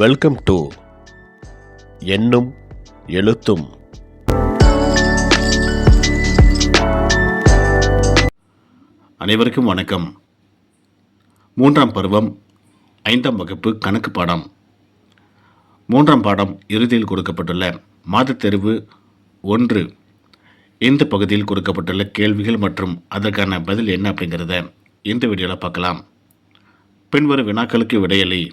Welcome to எண்ணும் எழுத்தும். அனைவருக்கும் வணக்கம். 3ஆம் பருவம் 5ஆம் வகுப்பு கணக்கு பாடம். 3ஆம் பாடம் இறுதியில் கொடுக்கப்பட்டுள்ள மாதத் தேர்வு 1 இந்த பகுதியில் கொடுக்கப்பட்டுள்ள கேள்விகள் மற்றும் அதற்கான பதில் என்ன அப்படிங்கிறத இந்த வீடியோவில் பார்க்கலாம். பின்வரும் வினாக்களுக்கு விடையளி.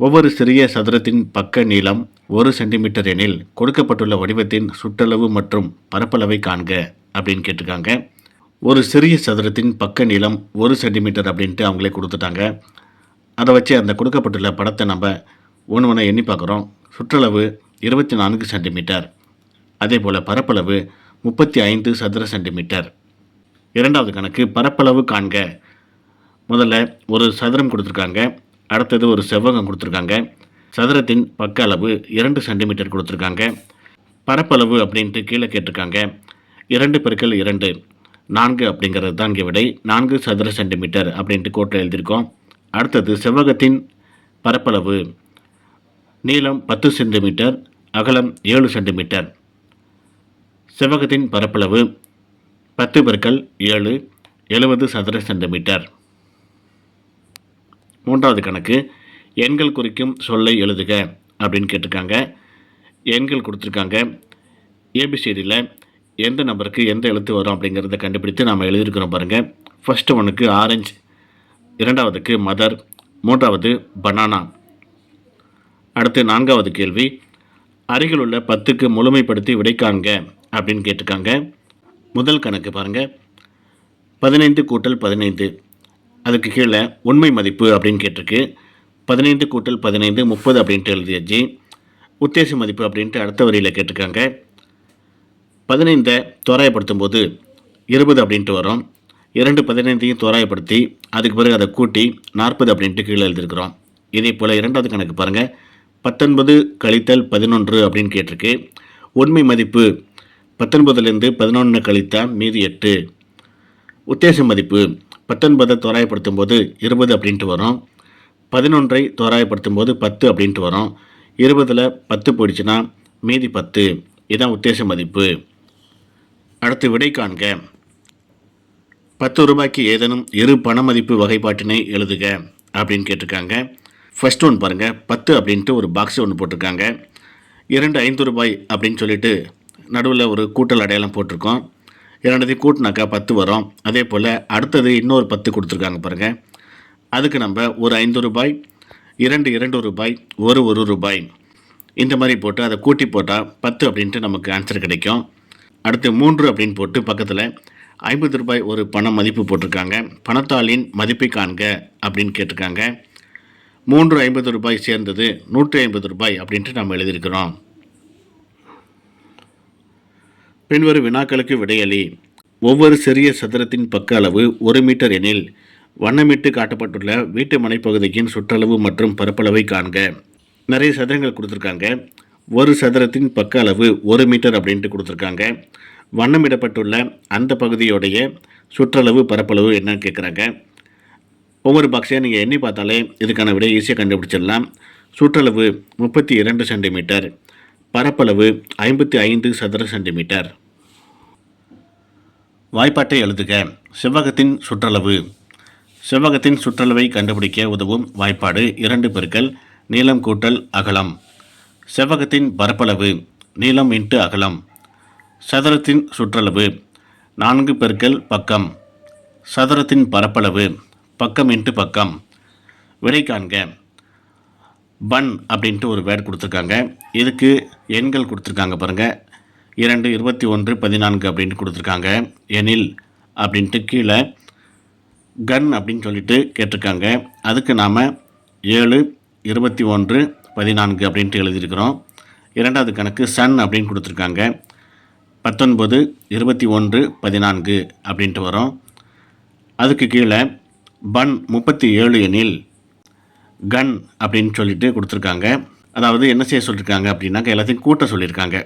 ஒவ்வொரு சிறிய சதுரத்தின் பக்க நீளம் 1 சென்டிமீட்டர் எனில் கொடுக்கப்பட்டுள்ள வடிவத்தின் சுற்றளவு மற்றும் பரப்பளவை காண்க அப்படின்னு கேட்டிருக்காங்க. ஒரு சிறிய சதுரத்தின் பக்க நீளம் 1 சென்டிமீட்டர் அப்படின்ட்டு அவங்களே கொடுத்துட்டாங்க. அதை வச்சு அந்த கொடுக்கப்பட்டுள்ள படத்தை நம்ம ஒன்று எண்ணி பார்க்குறோம். சுற்றளவு 24 சென்டிமீட்டர், அதே போல் பரப்பளவு 35 சதுர சென்டிமீட்டர். இரண்டாவது கணக்கு பரப்பளவு காண்க. முதல்ல ஒரு சதுரம் கொடுத்துருக்காங்க, அடுத்தது ஒரு செவ்வகம் கொடுத்துருக்காங்க. சதுரத்தின் பக்க அளவு 2 சென்டிமீட்டர் கொடுத்துருக்காங்க. பரப்பளவு அப்படின்ட்டு கீழே கேட்டிருக்காங்க. 2 × 2 4 அப்படிங்கிறது தான் இங்கே விடை. 4 சதுர சென்டிமீட்டர் அப்படின்ட்டு கோட்டில் எழுதியிருக்கோம். அடுத்தது செவ்வகத்தின் பரப்பளவு நீளம் 10 சென்டிமீட்டர், அகலம் 7 சென்டிமீட்டர். செவ்வகத்தின் பரப்பளவு 10 × 7 70 சதுர சென்டிமீட்டர். மூன்றாவது கணக்கு எண்கள் குறிக்கும் சொல்லை எழுதுக அப்படின்னு கேட்டிருக்காங்க. எண்கள் கொடுத்துருக்காங்க. ஏபிசிடியில் எந்த நம்பருக்கு எந்த எழுத்து வரும் அப்படிங்கிறத கண்டுபிடித்து நாம் எழுதியிருக்கிறோம் பாருங்கள். ஃபஸ்ட்டு ஒன்றுக்கு ஆரஞ்சு, இரண்டாவதுக்கு மதர், மூன்றாவது பனானா. அடுத்து 4வது கேள்வி அருகில் உள்ள 10க்கு முழுமைப்படுத்தி விடை காண்க அப்படின்னு கேட்டிருக்காங்க. முதல் கணக்கு பாருங்கள். 15 × 15, அதுக்கு கீழே உண்மை மதிப்பு அப்படின்னு கேட்டிருக்கு. 15 × 15 30 அப்படின்ட்டு எழுதியாச்சு. உத்தேச மதிப்பு அப்படின்ட்டு அடுத்த வரியில் கேட்டிருக்காங்க. 15 தோராயப்படுத்தும் போது 20 அப்படின்ட்டு வரும். 2 15ஐயும் தோராயப்படுத்தி அதுக்கு பிறகு அதை கூட்டி 40 அப்படின்ட்டு கீழே எழுதியிருக்கிறோம். இதே போல் இரண்டாவது கணக்கு பாருங்கள். 19 − 11 அப்படின்னு கேட்டிருக்கு. உண்மை மதிப்பு 19லேருந்து 11 கழித்தா மீதி 8. உத்தேச மதிப்பு 19 தோராயப்படுத்தும் போது 20 அப்படின்ட்டு வரும். 11 தோராயப்படுத்தும் போது 10 அப்படின்ட்டு வரும். 20ல் 10 போயிடுச்சுன்னா மீதி 10. இதுதான் உத்தேச மதிப்பு. அடுத்து விடை காண்க. 10 ரூபாய்க்கு ஏதேனும் இரு பண மதிப்பு வகைப்பாட்டினை எழுதுக அப்படின்னு கேட்டிருக்காங்க. ஃபர்ஸ்ட் ஒன்று பாருங்கள். 10 அப்படின்ட்டு ஒரு பாக்ஸ் ஒன்று போட்டிருக்காங்க. 2 5 ரூபாய் அப்படின்னு சொல்லிட்டு நடுவில் ஒரு கூட்டல் அடையாளம் போட்டிருக்கோம். 2 கூட்டினாக்கா 10 வரும். அதே போல் அடுத்தது இன்னொரு 10 கொடுத்துருக்காங்க பாருங்கள். அதுக்கு நம்ம ஒரு 5 ரூபாய், 2 2 ரூபாய், 1 ரூபாய் இந்த மாதிரி போட்டு அதை கூட்டி போட்டால் 10 அப்படின்ட்டு நமக்கு ஆன்சர் கிடைக்கும். அடுத்து 3 அப்படின்னு போட்டு பக்கத்தில் 50 ரூபாய் ஒரு பண மதிப்பு போட்டிருக்காங்க. பணத்தாளின் மதிப்பை காண்க அப்படின்னு கேட்டிருக்காங்க. 3 50 ரூபாய் சேர்ந்தது 150 ரூபாய் அப்படின்ட்டு நம்ம எழுதியிருக்கிறோம். பின்வரும் வினாக்களுக்கு விடையளி. ஒவ்வொரு சிறிய சதுரத்தின் பக்க அளவு 1 மீட்டர் எனில் வண்ணமிட்டு காட்டப்பட்டுள்ள வீட்டு மனைப்பகுதியின் சுற்றளவு மற்றும் பரப்பளவை காண்க. நிறைய சதுரங்கள் கொடுத்துருக்காங்க. ஒரு சதுரத்தின் பக்க அளவு 1 மீட்டர் அப்படின்ட்டு கொடுத்துருக்காங்க. வண்ணமிடப்பட்டுள்ள அந்த பகுதியோடைய சுற்றளவு பரப்பளவு என்னன்னு கேட்குறாங்க. ஒவ்வொரு பாக்ஸையும் நீங்கள் எண்ணி பார்த்தாலே இதுக்கான விடையை ஈஸியாக கண்டுபிடிச்சிடலாம். சுற்றளவு 32 சென்டிமீட்டர், பரப்பளவு 55 சதுர சென்டிமீட்டர். வாய்ப்பாட்டை எழுதுக. செவ்வகத்தின் சுற்றளவு. செவ்வகத்தின் சுற்றளவை கண்டுபிடிக்க உதவும் வாய்ப்பாடு 2 × நீளம் கூட்டல் அகலம். செவ்வகத்தின் பரப்பளவு நீளம் × அகலம். சதுரத்தின் சுற்றளவு 4 × பக்கம். சதுரத்தின் பரப்பளவு பக்கம் × பக்கம். விடை காண்க. பன் அப்படின்ட்டு ஒரு வேர்டு கொடுத்துருக்காங்க. இதுக்கு எண்கள் கொடுத்துருக்காங்க பாருங்கள். 2 21 14 அப்படின்ட்டு கொடுத்துருக்காங்க. எனில் அப்படின்ட்டு கீழே கன் அப்படின்னு சொல்லிட்டு கேட்டிருக்காங்க. அதுக்கு நாம் 7 21 14 அப்படின்ட்டு எழுதியிருக்கிறோம். இரண்டாவது கணக்கு சன் அப்படின்னு கொடுத்துருக்காங்க. 19 21 14 அப்படின்ட்டு வரும். அதுக்கு கீழே பன் 37 எனில் கன் அப்படின்னு சொல்லிட்டு கொடுத்துருக்காங்க. அதாவது என்ன செய்ய சொல்லியிருக்காங்க அப்படின்னாக்க எல்லாத்தையும் கூட்ட சொல்லியிருக்காங்க.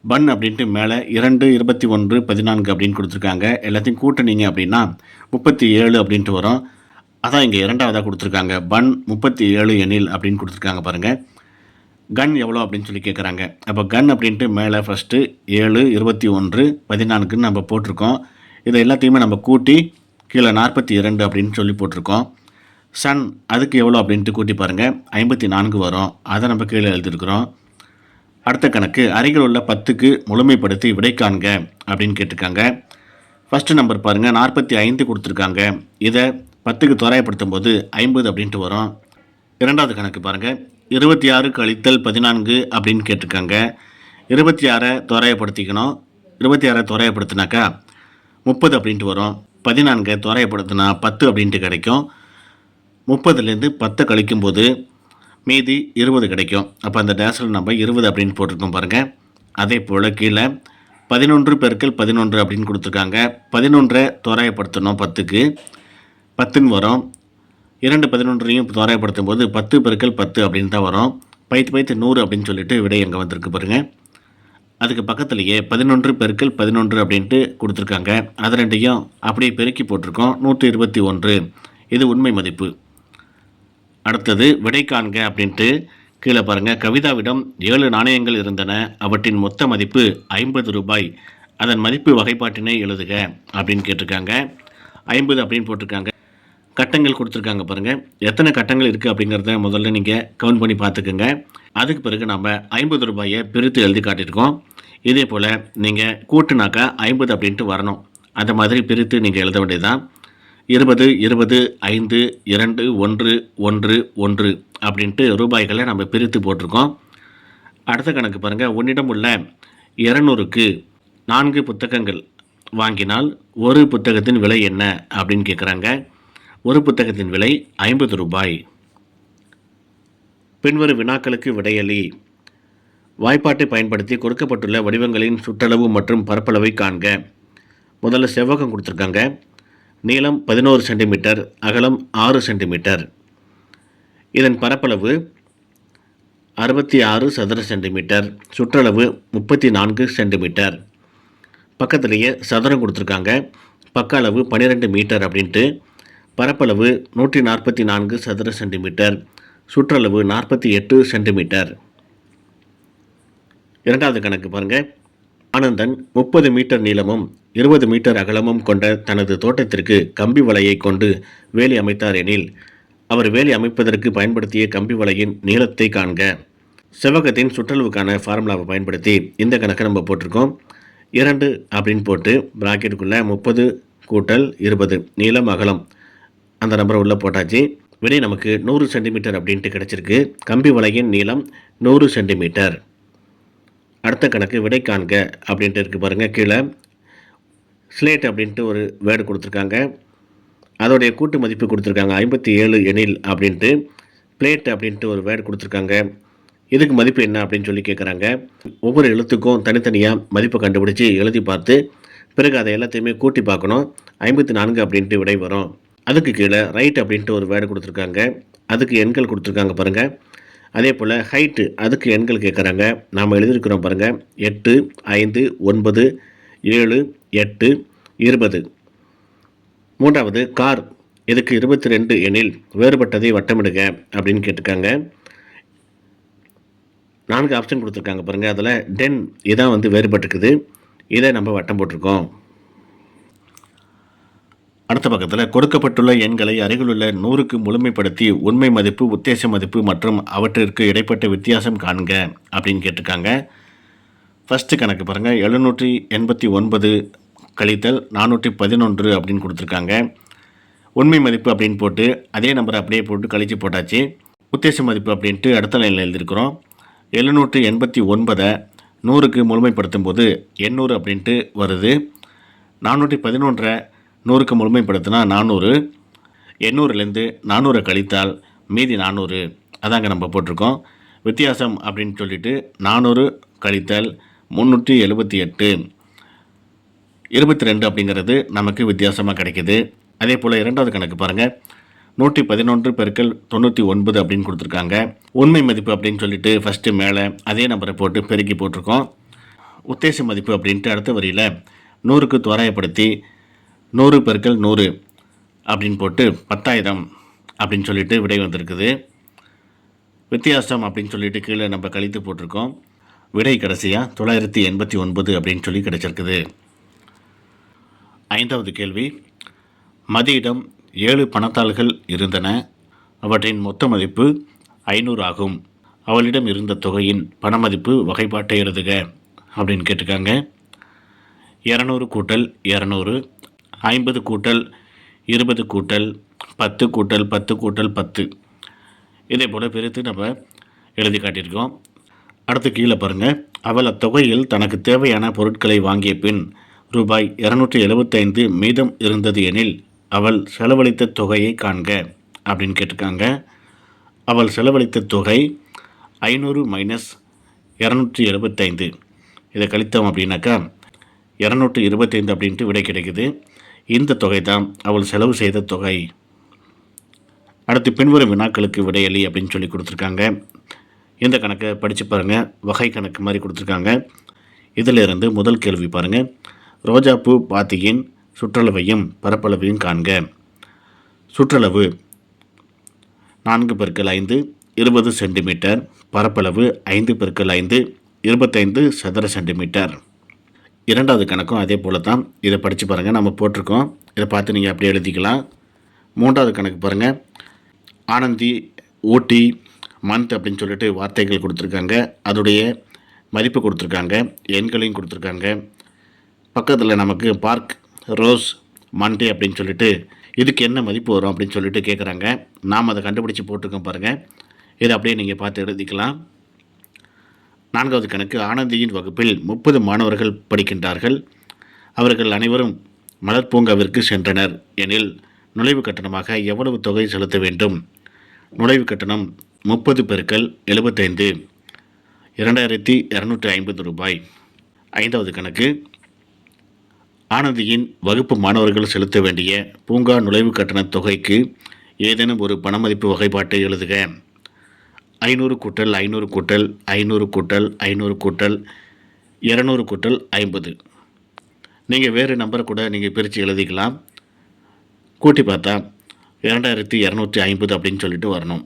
பன் அப்படின்ட்டு மேலே 2 21 14 அப்படின்னு கொடுத்துருக்காங்க. எல்லாத்தையும் கூட்டினீங்க அப்படின்னா 37 அப்படின்ட்டு வரும். அதான் இங்கே இரண்டாவதாக கொடுத்துருக்காங்க. பன் 37 எனில் அப்படின்னு கொடுத்துருக்காங்க பாருங்கள். கன் எவ்வளோ அப்படின்னு சொல்லி கேட்குறாங்க. அப்போ கன் அப்படின்ட்டு மேலே ஃபஸ்ட்டு 7, 21, 14ன்னு நம்ம போட்டிருக்கோம். இதை எல்லாத்தையுமே நம்ம கூட்டி கீழே 42 அப்படின்னு சொல்லி போட்டிருக்கோம். சன் அதுக்கு எவ்வளோ அப்படின்ட்டு கூட்டி பாருங்கள், 54 வரும். அதை நம்ம கீழே எழுதியிருக்கிறோம். அடுத்த கணக்கு, அருகில் உள்ள 10க்கு முழுமைப்படுத்தி விடை காண்க அப்படின்னு கேட்டிருக்காங்க. ஃபஸ்ட்டு நம்பர் பாருங்கள், 45 கொடுத்துருக்காங்க. இதை 10க்கு தோராயப்படுத்தும் போது 50 அப்படின்ட்டு வரும். இரண்டாவது கணக்கு பாருங்கள், 26 கழித்தல் 14 அப்படின்னு கேட்டிருக்காங்க. 26 தோராயப்படுத்திக்கணும். 26 தோராயப்படுத்தினாக்கா 30 அப்படின்ட்டு வரும். 14 தோராயப்படுத்தினா 10 அப்படின்ட்டு கிடைக்கும். 30லேருந்து 10 கழிக்கும்போது மீதி 20 கிடைக்கும். அப்போ அந்த டேஷில் நம்ம 20 அப்படின்னு போட்டிருக்கோம் பாருங்கள். அதே போல் கீழே 11 பெருக்கல் 11 அப்படின்னு கொடுத்துருக்காங்க. 11 தோராயப்படுத்தணும் 10க்கு, 10ன்னு வரும். 2 11ஐயும் தோராயப்படுத்தும் போது 10 பெருக்கல் 10 அப்படின்னு தான் வரும். பைத்து 100 அப்படின்னு சொல்லிட்டு விடை எங்கே வந்திருக்கு பாருங்கள். அதுக்கு பக்கத்துலேயே 11 பெருக்கல் 11 அப்படின்ட்டு கொடுத்துருக்காங்க. அது ரெண்டையும் அப்படியே பெருக்கி போட்டிருக்கோம். 121 இது உண்மை மதிப்பு. அடுத்தது விடை காண்க அப்படின்ட்டு கீழே பாருங்கள். கவிதாவிடம் 7 நாணயங்கள் இருந்தன. அவற்றின் மொத்த மதிப்பு 50 ரூபாய். அதன் மதிப்பு வகைப்பாட்டினை எழுதுக அப்படின்னு கேட்டிருக்காங்க. 50 அப்படின்னு போட்டிருக்காங்க. கட்டங்கள் கொடுத்துருக்காங்க பாருங்கள். எத்தனை கட்டங்கள் இருக்குது அப்படிங்கிறத முதல்ல நீங்கள் கவுண்ட் பண்ணி பார்த்துக்குங்க. அதுக்கு பிறகு நம்ம 50 ரூபாயை பிரித்து எழுதி காட்டியிருக்கோம். இதே போல் நீங்கள் கூட்டுனாக்கா 50 அப்படின்ட்டு வரணும். அந்த மாதிரி பிரித்து நீங்கள் எழுத வேண்டியதுதான். 20, 20, 5, 2, 1, 1, 1 அப்படின்ட்டு ரூபாய்களை நம்ம பிரித்து போட்டிருக்கோம். அடுத்த கணக்கு பாருங்கள். உன்னிடம் உள்ள 200க்கு 4 புத்தகங்கள் வாங்கினால் ஒரு புத்தகத்தின் விலை என்ன அப்படின்னு கேட்குறாங்க. ஒரு புத்தகத்தின் விலை 50 ரூபாய். பின்வரும் வினாக்களுக்கு விடையளி. வாய்ப்பாட்டை பயன்படுத்தி கொடுக்கப்பட்டுள்ள வடிவங்களின் சுற்றளவு மற்றும் பரப்பளவை காண்க. முதல்ல செவ்வகம் கொடுத்துருக்காங்க. நீளம் 11 சென்டிமீட்டர், அகலம் 6 சென்டிமீட்டர். இதன் பரப்பளவு 66 சதுர சென்டிமீட்டர், சுற்றளவு 34 சென்டிமீட்டர். பக்கத்திலேயே சதுரம் கொடுத்துருக்காங்க. பக்க அளவு 12 மீட்டர் அப்படின்ட்டு. பரப்பளவு 144 சதுர சென்டிமீட்டர், சுற்றளவு 48 சென்டிமீட்டர். இரண்டாவது கணக்கு பாருங்கள். ஆனந்தன் 30 மீட்டர் நீளமும் 20 மீட்டர் அகலமும் கொண்ட தனது தோட்டத்திற்கு கம்பி வலையை கொண்டு வேலி அமைத்தார் எனில் அவர் வேலி அமைப்பதற்கு பயன்படுத்திய கம்பி வலையின் நீளத்தை காண்க. செவ்வகத்தின் சுற்றளவுக்கான ஃபார்முலாவை பயன்படுத்தி இந்த கணக்கை நம்ம போட்டிருக்கோம். 2 அப்படின்னு போட்டு பிராக்கெட்டுக்குள்ளே 30 கூட்டல் 20 நீளம் அகலம் அந்த நம்பரை உள்ளே போட்டாச்சு. விடை நமக்கு 100 சென்டிமீட்டர் அப்படின்ட்டு கிடச்சிருக்கு. கம்பி வலையின் நீளம் 100 சென்டிமீட்டர். அடுத்த கணக்கு விடை காண்க அப்படின்ட்டு இருக்குது பாருங்கள். கீழே ஸ்லேட் அப்படின்ட்டு ஒரு வேர்டு கொடுத்துருக்காங்க. அதோடைய கூட்டு மதிப்பு கொடுத்துருக்காங்க 57 எனில் அப்படின்ட்டு. பிளேட் அப்படின்ட்டு ஒரு வேர்டு கொடுத்துருக்காங்க. இதுக்கு மதிப்பு என்ன அப்படின்னு சொல்லி கேட்குறாங்க. ஒவ்வொரு எழுத்துக்கும் தனித்தனியாக மதிப்பை கண்டுபிடிச்சி எழுதி பார்த்து பிறகு அதை எல்லாத்தையுமே கூட்டி பார்க்கணும். 54 அப்படின்ட்டு விடை வரும். அதுக்கு கீழே ரைட் அப்படின்ட்டு ஒரு வேர்டு கொடுத்துருக்காங்க. அதுக்கு எண்கள் கொடுத்துருக்காங்க பாருங்கள். அதே போல் ஹைட்டு அதுக்கு எண்கள் கேட்குறாங்க. நாம் எழுதியிருக்கிறோம் பாருங்கள். 8, 5, 9, 7, 8, 20. மூன்றாவது கார் இதுக்கு 22 எனில் வேறுபட்டதை வட்டமிடுக அப்படின்னு கேட்டிருக்காங்க. 4 ஆப்ஷன் கொடுத்துருக்காங்க பாருங்கள். அதில் டென் இதான் வேறுபட்டுருக்குது. இதை நம்ம வட்டம் போட்டிருக்கோம். அடுத்த பக்கத்தில் கொடுக்கப்பட்டுள்ள எண்களை அருகிலுள்ள 100க்கு முழுமைப்படுத்தி உண்மை மதிப்பு, உத்தேச மதிப்பு மற்றும் அவற்றிற்கு இடைப்பட்ட வித்தியாசம் காண்க அப்படின்னு கேட்டிருக்காங்க. ஃபஸ்ட்டு கணக்கு பாருங்கள். 789 கழித்தல் 411 அப்படின்னு கொடுத்துருக்காங்க. உண்மை மதிப்பு அப்படின்னு போட்டு அதே நம்பரை அப்படியே போட்டு கழித்து போட்டாச்சு. உத்தேச மதிப்பு அப்படின்ட்டு அடுத்த லைனில் எழுதியிருக்கிறோம். 789 100க்கு முழுமைப்படுத்தும் போது 800 அப்படின்ட்டு வருது. 411 100க்கு முழுமைப்படுத்தினா 400. 800லேருந்து 400 கழித்தால் மீதி 400. அதாங்க நம்ம போட்டிருக்கோம். வித்தியாசம் அப்படின்னு சொல்லிட்டு 400 கழித்தல் 378 22 அப்படிங்கிறது நமக்கு வித்தியாசமாக கிடைக்கிது. அதே போல் இரண்டாவது கணக்கு பாருங்கள். 111 பெருக்கல் 99 அப்படின்னு கொடுத்துருக்காங்க. உண்மை மதிப்பு அப்படின்னு சொல்லிட்டு ஃபஸ்ட்டு மேலே அதே நம்பரை போட்டு பெருக்கி போட்டிருக்கோம். உத்தேச மதிப்பு அப்படின்ட்டு அடுத்த வரியில் 100க்கு தோராயப்படுத்தி 100 பெருக்கல் 100 அப்படின்னு போட்டு 10,000 அப்படின்னு சொல்லிட்டு விடை வந்திருக்குது. வித்தியாசம் அப்படின்னு சொல்லிட்டு கீழே நம்ம கழித்து போட்டிருக்கோம். விடை கடைசியாக 989 அப்படின்னு சொல்லி கிடைச்சிருக்குது. 5வது கேள்வி. மதியிடம் 7 பணத்தாள்கள் இருந்தன. அவற்றின் மொத்த மதிப்பு 500 ஆகும். அவளிடம் இருந்த தொகையின் பணமதிப்பு வகைப்பாட்டை எழுதுக அப்படின்னு கேட்டிருக்காங்க. 200 கூட்டல் 200, 50 கூட்டல் 20 கூட்டல் 10 கூட்டல் 10 கூட்டல் 10, இதே போல் பிரித்து நம்ம எழுதி காட்டியிருக்கோம். அடுத்து கீழே பாருங்கள். அவள் அத்தொகையில் தனக்கு தேவையான பொருட்களை வாங்கிய பின் ரூபாய் 275 மீதம் இருந்தது எனில் அவள் செலவழித்த தொகையை காண்க அப்படின்னு கேட்டிருக்காங்க. அவள் செலவழித்த தொகை 500 மைனஸ் 275, இதை கழித்தோம் அப்படின்னாக்கா 225 அப்படின்ட்டு விடை கிடைக்குது. இந்த தொகை தான் அவள் செலவு செய்த தொகை. அடுத்து பின்வரும் வினாக்களுக்கு விடையளி அப்படின்னு சொல்லி கொடுத்துருக்காங்க. இந்த கணக்கை படித்து பாருங்கள். வகை கணக்கு மாதிரி கொடுத்துருக்காங்க. இதிலிருந்து முதல் கேள்வி பாருங்கள். ரோஜாப்பூ பாத்தியின் சுற்றளவையும் பரப்பளவையும் காண்க. சுற்றளவு 4x5 20 சென்டிமீட்டர், பரப்பளவு 5x5 25 சதுர சென்டிமீட்டர். இரண்டாவது கணக்கும் அதே போல் தான். இதை படித்து பாருங்கள், நம்ம போட்டிருக்கோம். இதை பார்த்து நீங்கள் அப்படியே எழுதிக்கலாம். மூன்றாவது கணக்கு பாருங்கள். ஆனந்தி, ஊட்டி, மந்த் அப்படின்னு சொல்லிட்டு வார்த்தைகள் கொடுத்துருக்காங்க. அதோடைய மதிப்பு கொடுத்துருக்காங்க, எண்களையும் கொடுத்துருக்காங்க. பக்கத்தில் நமக்கு பார்க், ரோஸ், மண்டே அப்படின்னு சொல்லிட்டு இதுக்கு என்ன மதிப்பு வரும் அப்படின்னு சொல்லிட்டு கேட்குறாங்க. நாம் அதை கண்டுபிடிச்சி போட்டிருக்கோம் பாருங்கள். இதை அப்படியே நீங்கள் பார்த்து எழுதிக்கலாம். நான்காவது கணக்கு. ஆனந்தியின் வகுப்பில் 30 மாணவர்கள் படிக்கின்றார்கள். அவர்கள் அனைவரும் மலர் பூங்காவிற்கு சென்றனர் எனில் நுழைவு கட்டணமாக எவ்வளவு தொகை செலுத்த வேண்டும்? நுழைவு கட்டணம் 30 பெருக்கல் 75, 2250 ரூபாய். ஐந்தாவது கணக்கு. ஆனந்தியின் வகுப்பு மாணவர்கள் செலுத்த வேண்டிய பூங்கா நுழைவு கட்டண தொகைக்கு ஏதேனும் ஒரு பணமதிப்பு வகைப்பாட்டை எழுதுக. 500 கூட்டல் 500 கூட்டல் 500 கூட்டல் 500 கூட்டல் 200 கூட்டல் 50. நீங்கள் வேறு நம்பரை கூட நீங்கள் பிரித்து எழுதிக்கலாம். கூட்டி பார்த்தா 2250 அப்படின்னு சொல்லிட்டு வரணும்.